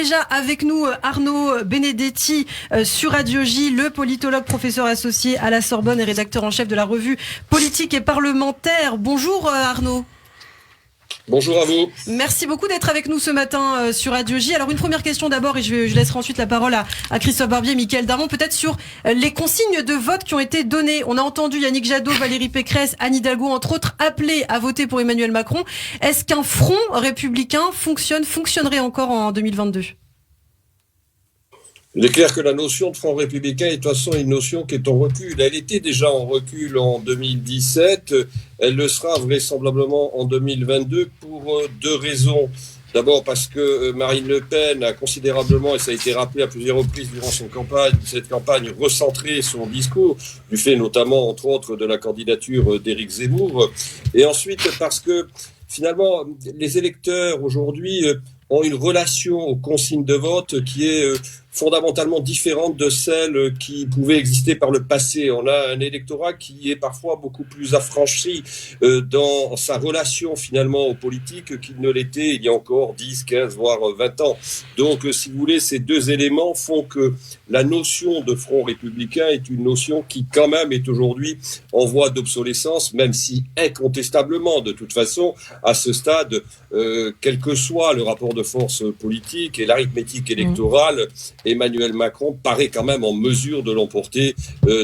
déjà avec nous Arnaud Benedetti sur Radio J, le politologue, professeur associé à la Sorbonne et rédacteur en chef de la revue Politique et Parlementaire. Bonjour Arnaud. Bonjour à vous. Merci beaucoup d'être avec nous ce matin sur Radio J. Alors une première question d'abord et je laisserai ensuite la parole à Christophe Barbier, Mickaël Darmon, peut-être sur les consignes de vote qui ont été données. On a entendu Yannick Jadot, Valérie Pécresse, Anne Hidalgo entre autres appeler à voter pour Emmanuel Macron. Est-ce qu'un front républicain fonctionnerait encore en 2022 ? Il est clair que la notion de front républicain est de toute façon une notion qui est en recul. Elle était déjà en recul en 2017. Elle le sera vraisemblablement en 2022 pour deux raisons. D'abord parce que Marine Le Pen a considérablement, et ça a été rappelé à plusieurs reprises durant cette campagne, recentré son discours, du fait notamment, entre autres, de la candidature d'Éric Zemmour. Et ensuite parce que, finalement, les électeurs aujourd'hui ont une relation aux consignes de vote qui est fondamentalement différente de celle qui pouvait exister par le passé. On a un électorat qui est parfois beaucoup plus affranchi dans sa relation finalement aux politiques qu'il ne l'était il y a encore 10, 15, voire 20 ans. Donc, si vous voulez, ces deux éléments font que la notion de front républicain est une notion qui quand même est aujourd'hui en voie d'obsolescence, même si incontestablement, de toute façon, à ce stade, quel que soit le rapport de force politique et l'arithmétique électorale, Emmanuel Macron paraît quand même en mesure de l'emporter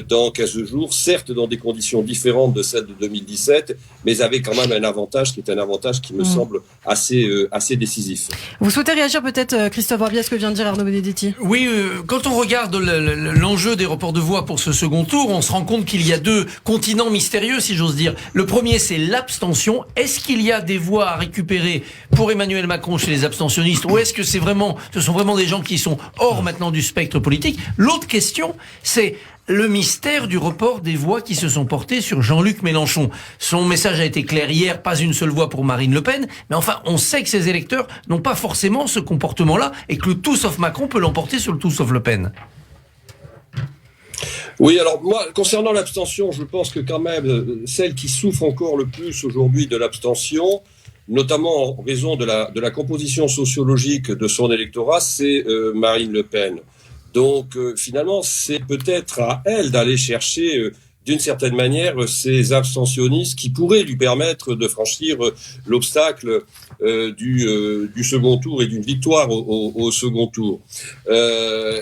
dans 15 jours, certes dans des conditions différentes de celles de 2017, mais avec quand même un avantage qui me semble assez décisif. Vous souhaitez réagir peut-être, Christophe Barbier, à ce que vient de dire Arnaud Benedetti ? Oui, quand on regarde l'enjeu des reports de voix pour ce second tour, on se rend compte qu'il y a deux continents mystérieux, si j'ose dire. Le premier, c'est l'abstention. Est-ce qu'il y a des voix à récupérer pour Emmanuel Macron chez les abstentionnistes, ou est-ce que ce sont vraiment des gens qui sont hors maintenant du spectre politique? L'autre question, c'est le mystère du report des voix qui se sont portées sur Jean-Luc Mélenchon. Son message a été clair hier, pas une seule voix pour Marine Le Pen, mais enfin, on sait que ces électeurs n'ont pas forcément ce comportement-là et que le tout sauf Macron peut l'emporter sur le tout sauf Le Pen. Oui, alors moi, concernant l'abstention, je pense que quand même, celle qui souffre encore le plus aujourd'hui de l'abstention, notamment en raison de la composition sociologique de son électorat, c'est Marine Le Pen. Donc finalement, c'est peut-être à elle d'aller chercher d'une certaine manière ces abstentionnistes qui pourraient lui permettre de franchir l'obstacle du second tour et d'une victoire au second tour.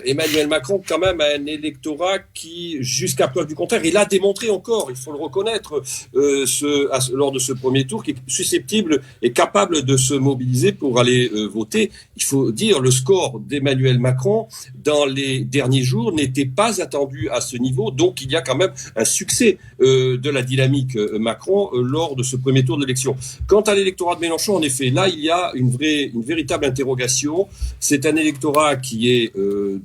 Emmanuel Macron, quand même, a un électorat qui, jusqu'à preuve du contraire, il a démontré encore, il faut le reconnaître, lors de ce premier tour, qui est susceptible et capable de se mobiliser pour aller voter. Il faut dire, le score d'Emmanuel Macron dans les derniers jours n'était pas attendu à ce niveau, donc il y a quand même un succès de la dynamique Macron lors de ce premier tour d'élection. Quant à l'électorat de Mélenchon, en effet, là, il y a une véritable interrogation. C'est un électorat qui est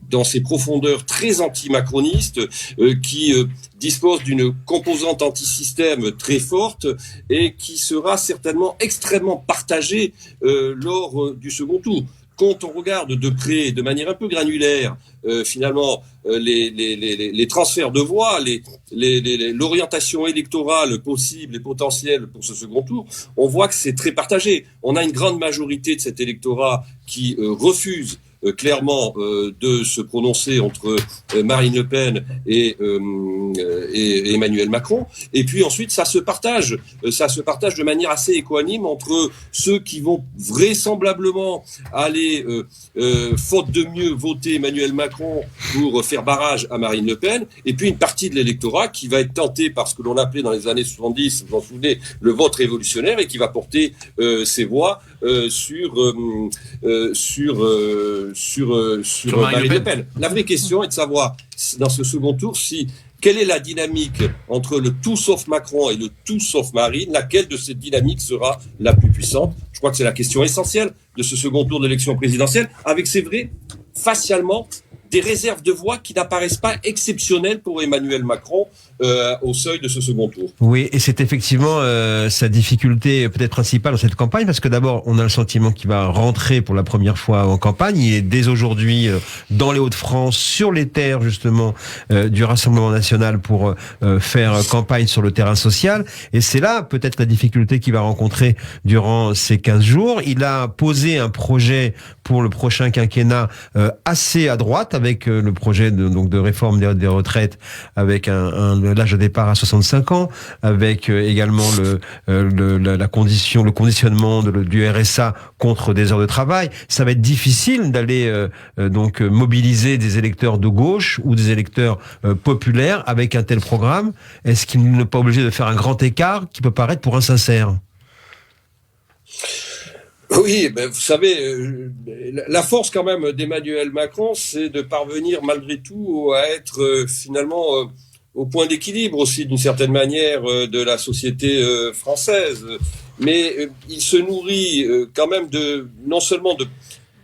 dans ses profondeurs très anti-macroniste, qui dispose d'une composante anti-système très forte et qui sera certainement extrêmement partagé lors du second tour. Quand on regarde de près, de manière un peu granulaire, finalement, les transferts de voix, l'orientation électorale possible et potentielle pour ce second tour, on voit que c'est très partagé. On a une grande majorité de cet électorat qui refuse clairement de se prononcer entre Marine Le Pen et Emmanuel Macron. Et puis ensuite, ça se partage de manière assez équanime entre ceux qui vont vraisemblablement aller, faute de mieux, voter Emmanuel Macron pour faire barrage à Marine Le Pen, et puis une partie de l'électorat qui va être tenté par ce que l'on appelait dans les années 70, vous vous en souvenez, le vote révolutionnaire, et qui va porter ses voix sur Marine Le Pen. La vraie question est de savoir, dans ce second tour, quelle est la dynamique entre le tout sauf Macron et le tout sauf Marine, laquelle de ces dynamiques sera la plus puissante? Je crois que c'est la question essentielle de ce second tour d'élection présidentielle, avec, c'est vrai, facialement, des réserves de voix qui n'apparaissent pas exceptionnelles pour Emmanuel Macron au seuil de ce second tour. Oui, et c'est effectivement sa difficulté peut-être principale dans cette campagne, parce que d'abord, on a le sentiment qu'il va rentrer pour la première fois en campagne. Il est dès aujourd'hui dans les Hauts-de-France, sur les terres justement du Rassemblement national pour faire campagne sur le terrain social. Et c'est là peut-être la difficulté qu'il va rencontrer durant ces 15 jours. Il a posé un projet pour le prochain quinquennat assez à droite, avec le projet de réforme des retraites, avec l'âge de départ à 65 ans, avec également le conditionnement du RSA contre des heures de travail. Ça va être difficile d'aller donc mobiliser des électeurs de gauche ou des électeurs populaires avec un tel programme. Est-ce qu'il n'est pas obligé de faire un grand écart qui peut paraître pour insincère? Oui, ben vous savez, la force quand même d'Emmanuel Macron, c'est de parvenir malgré tout à être finalement au point d'équilibre aussi d'une certaine manière de la société française. Mais il se nourrit quand même non seulement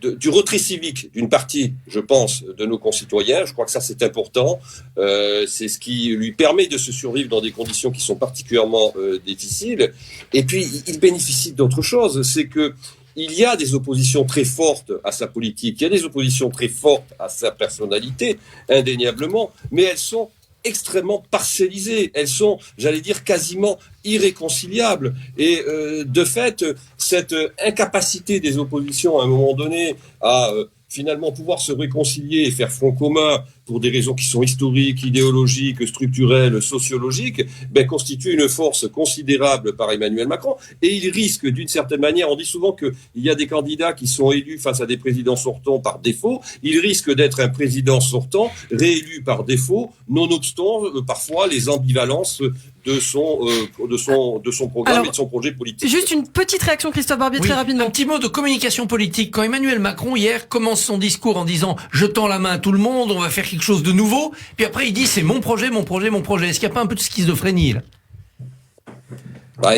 du retrait civique d'une partie, je pense, de nos concitoyens. Je crois que ça, c'est important. C'est ce qui lui permet de se survivre dans des conditions qui sont particulièrement difficiles. Et puis, il bénéficie d'autre chose. C'est que il y a des oppositions très fortes à sa politique. Il y a des oppositions très fortes à sa personnalité, indéniablement. Mais elles sont extrêmement parcellisées. Elles sont, j'allais dire, quasiment irréconciliables. Et de fait, cette incapacité des oppositions à un moment donné à finalement pouvoir se réconcilier et faire front commun pour des raisons qui sont historiques, idéologiques, structurelles, sociologiques, constitue une force considérable par Emmanuel Macron. Et il risque, d'une certaine manière, on dit souvent qu'il y a des candidats qui sont élus face à des présidents sortants par défaut. Il risque d'être un président sortant, réélu par défaut, nonobstant parfois les ambivalences de son programme. Alors, et de son projet politique. Juste une petite réaction, Christophe Barbier, très rapidement. Un petit mot de communication politique. Quand Emmanuel Macron, hier, commence son discours en disant « Je tends la main à tout le monde, on va faire quelque chose de nouveau », puis après il dit « C'est mon projet, mon projet, mon projet ». Est-ce qu'il n'y a pas un peu de schizophrénie là ?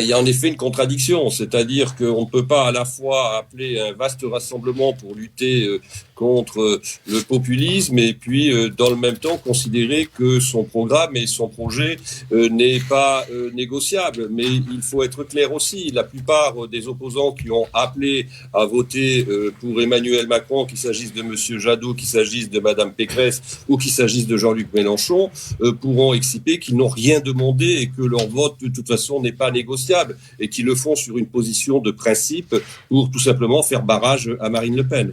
Il y a en effet une contradiction, c'est-à-dire qu'on ne peut pas à la fois appeler un vaste rassemblement pour lutter contre le populisme et puis dans le même temps considérer que son programme et son projet n'est pas négociable. Mais il faut être clair aussi, la plupart des opposants qui ont appelé à voter pour Emmanuel Macron, qu'il s'agisse de M. Jadot, qu'il s'agisse de Mme Pécresse ou qu'il s'agisse de Jean-Luc Mélenchon, pourront expliquer qu'ils n'ont rien demandé et que leur vote de toute façon n'est pas négociable et qu'ils le font sur une position de principe pour tout simplement faire barrage à Marine Le Pen.